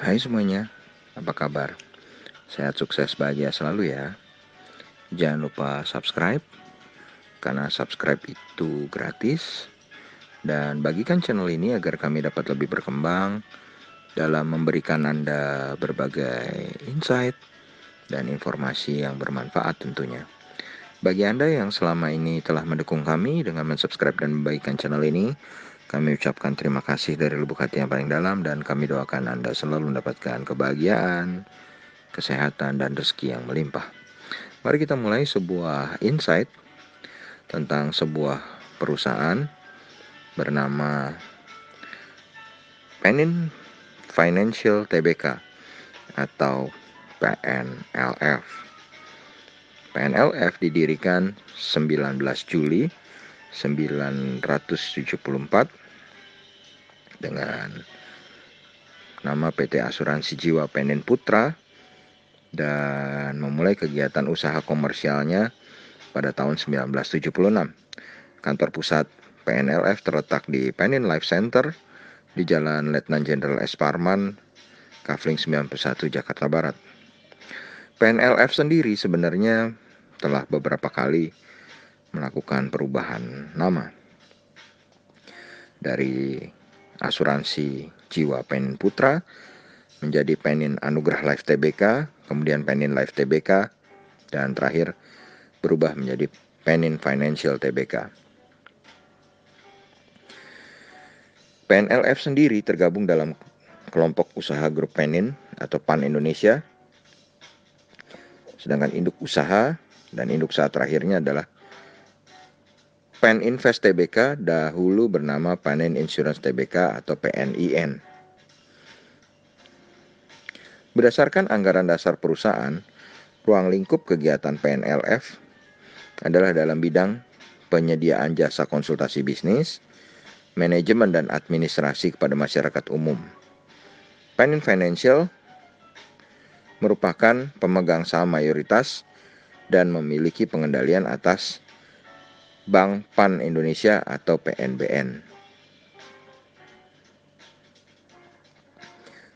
Hai semuanya, apa kabar? Sehat, sukses, bahagia selalu ya. Jangan lupa subscribe, karena subscribe itu gratis. Dan bagikan channel ini agar kami dapat lebih berkembang dalam memberikan Anda berbagai insight dan informasi yang bermanfaat tentunya. Bagi Anda yang selama ini telah mendukung kami dengan mensubscribe dan membagikan channel ini, kami ucapkan terima kasih dari lubuk hati yang paling dalam, dan kami doakan Anda selalu mendapatkan kebahagiaan, kesehatan, dan rezeki yang melimpah. Mari kita mulai sebuah insight tentang sebuah perusahaan bernama Penin Financial Tbk atau PNLF. PNLF didirikan 19 Juli 1974 dengan nama PT Asuransi Jiwa Penin Putra dan memulai kegiatan usaha komersialnya pada tahun 1976. Kantor pusat PNLF terletak di Penin Life Center di Jalan Letnan Jenderal S. Parman, Kafling 91, Jakarta Barat. PNLF sendiri sebenarnya telah beberapa kali melakukan perubahan nama dari Asuransi Jiwa Penin Putra menjadi Penin Anugrah Life Tbk, kemudian Penin Life Tbk, dan terakhir berubah menjadi Penin Financial Tbk. PNLF sendiri tergabung dalam kelompok usaha grup Penin atau PAN Indonesia, sedangkan induk usaha dan induk usaha terakhirnya adalah Pen Invest Tbk, dahulu bernama Penin Insurance Tbk atau PNIN. Berdasarkan anggaran dasar perusahaan, ruang lingkup kegiatan PNLF adalah dalam bidang penyediaan jasa konsultasi bisnis, manajemen dan administrasi kepada masyarakat umum. Penin Financial merupakan pemegang saham mayoritas dan memiliki pengendalian atas Bank Pan Indonesia atau PNBN.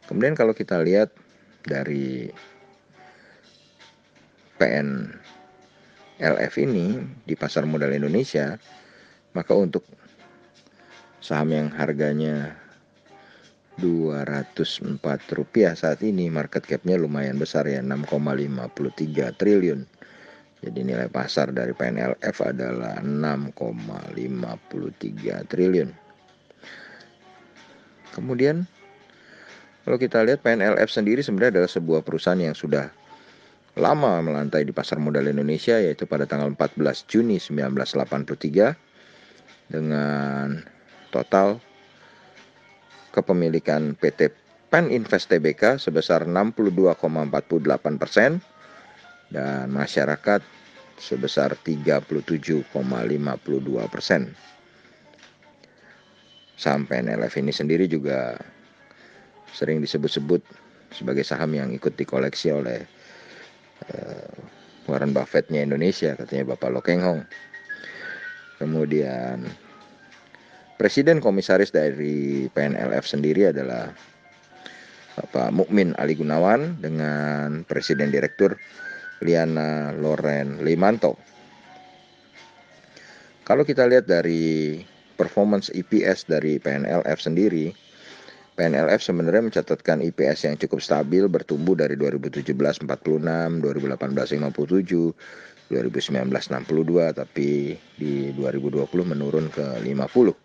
Kemudian kalau kita lihat dari PNLF ini di pasar modal Indonesia, maka untuk saham yang harganya Rp204 saat ini, market cap-nya lumayan besar ya, 6,53 triliun. Jadi nilai pasar dari PNLF adalah 6,53 triliun. Kemudian kalau kita lihat PNLF sendiri sebenarnya adalah sebuah perusahaan yang sudah lama melantai di pasar modal Indonesia, yaitu pada tanggal 14 Juni 1983 dengan total kepemilikan PT Pen Invest Tbk sebesar 62,48% dan masyarakat sebesar 37,52%. Saham PNLF ini sendiri juga sering disebut-sebut sebagai saham yang ikut dikoleksi oleh Warren Buffett-nya Indonesia, katanya Bapak Lo Keng Hong. Kemudian Presiden Komisaris dari PNLF sendiri adalah Bapak Mukmin Ali Gunawan dengan Presiden Direktur Liana Loren Limanto. Kalau kita lihat dari performance EPS dari PNLF sendiri, PNLF sebenarnya mencatatkan EPS yang cukup stabil, bertumbuh dari 2017 46, 2018 57, 2019 62, tapi di 2020 menurun ke 50.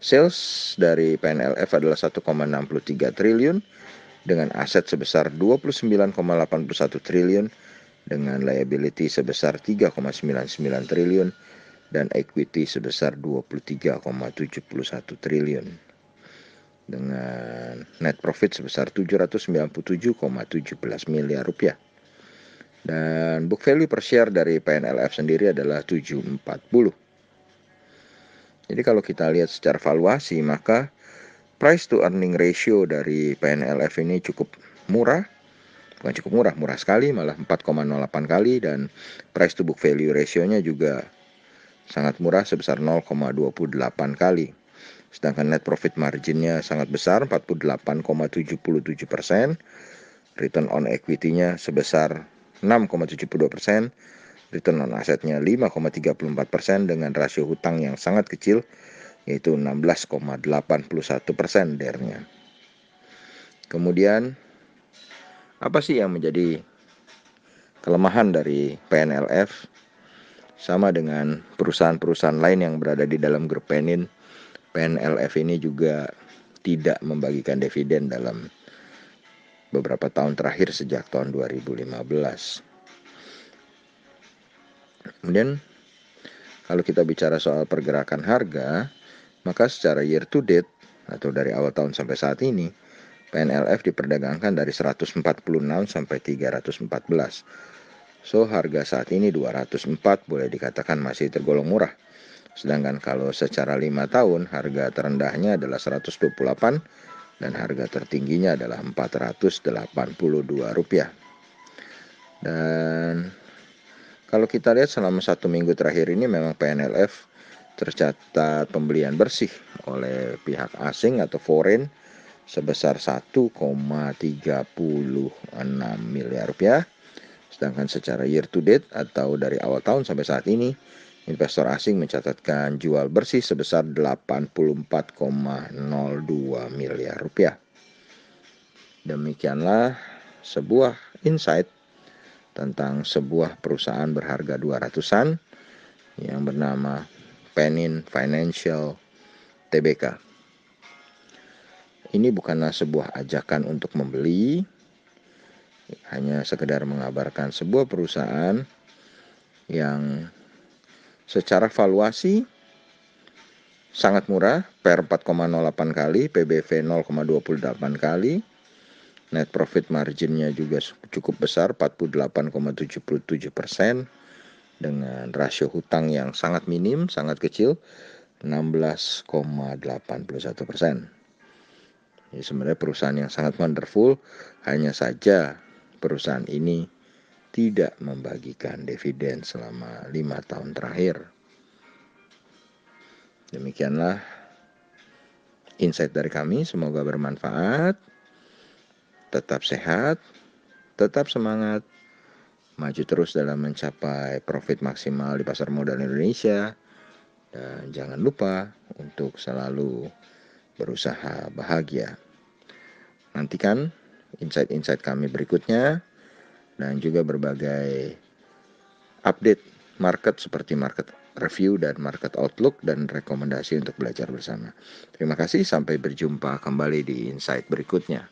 Sales dari PNLF adalah 1,63 triliun dengan aset sebesar 29,81 triliun dengan liability sebesar 3,99 triliun dan equity sebesar 23,71 triliun dengan net profit sebesar 797,17 miliar rupiah. Dan book value per share dari PNLF sendiri adalah 740. Jadi kalau kita lihat secara valuasi, maka price to earning ratio dari PNLF ini cukup murah. Bukan cukup murah, murah sekali, malah 4,08 kali, dan price to book value ratio-nya juga sangat murah sebesar 0,28 kali. Sedangkan net profit marginnya sangat besar, 48,77%. Return on equity-nya sebesar 6,72%. Return on asetnya 5,34% dengan rasio hutang yang sangat kecil, yaitu 16,81% DER-nya. Kemudian, apa sih yang menjadi kelemahan dari PNLF? Sama dengan perusahaan-perusahaan lain yang berada di dalam grup Penin, PNLF ini juga tidak membagikan dividen dalam beberapa tahun terakhir sejak tahun 2015. Kemudian kalau kita bicara soal pergerakan harga, maka secara year to date atau dari awal tahun sampai saat ini, PNLF diperdagangkan dari 146 sampai 314. So, harga saat ini 204 boleh dikatakan masih tergolong murah. Sedangkan kalau secara 5 tahun, harga terendahnya adalah 128 dan harga tertingginya adalah Rp482. Dan kalau kita lihat selama 1 minggu terakhir ini memang PNLF tercatat pembelian bersih oleh pihak asing atau foreign sebesar 1,36 miliar rupiah. Sedangkan secara year to date atau dari awal tahun sampai saat ini, investor asing mencatatkan jual bersih sebesar 84,02 miliar rupiah. Demikianlah sebuah insight tentang sebuah perusahaan berharga 200-an yang bernama Penin Financial Tbk. Ini bukanlah sebuah ajakan untuk membeli, hanya sekedar mengabarkan sebuah perusahaan yang secara valuasi sangat murah, per 4,08 kali, PBV 0,28 kali, net profit marginnya juga cukup besar, 48,77%, dengan rasio hutang yang sangat minim, sangat kecil, 16,81%. Ini sebenarnya perusahaan yang sangat wonderful, hanya saja perusahaan ini tidak membagikan dividen selama 5 tahun terakhir. Demikianlah insight dari kami, semoga bermanfaat. Tetap sehat, tetap semangat, maju terus dalam mencapai profit maksimal di pasar modal Indonesia. Dan jangan lupa untuk selalu berusaha bahagia. Nantikan insight-insight kami berikutnya dan juga berbagai update market seperti market review dan market outlook dan rekomendasi untuk belajar bersama. Terima kasih, sampai berjumpa kembali di insight berikutnya.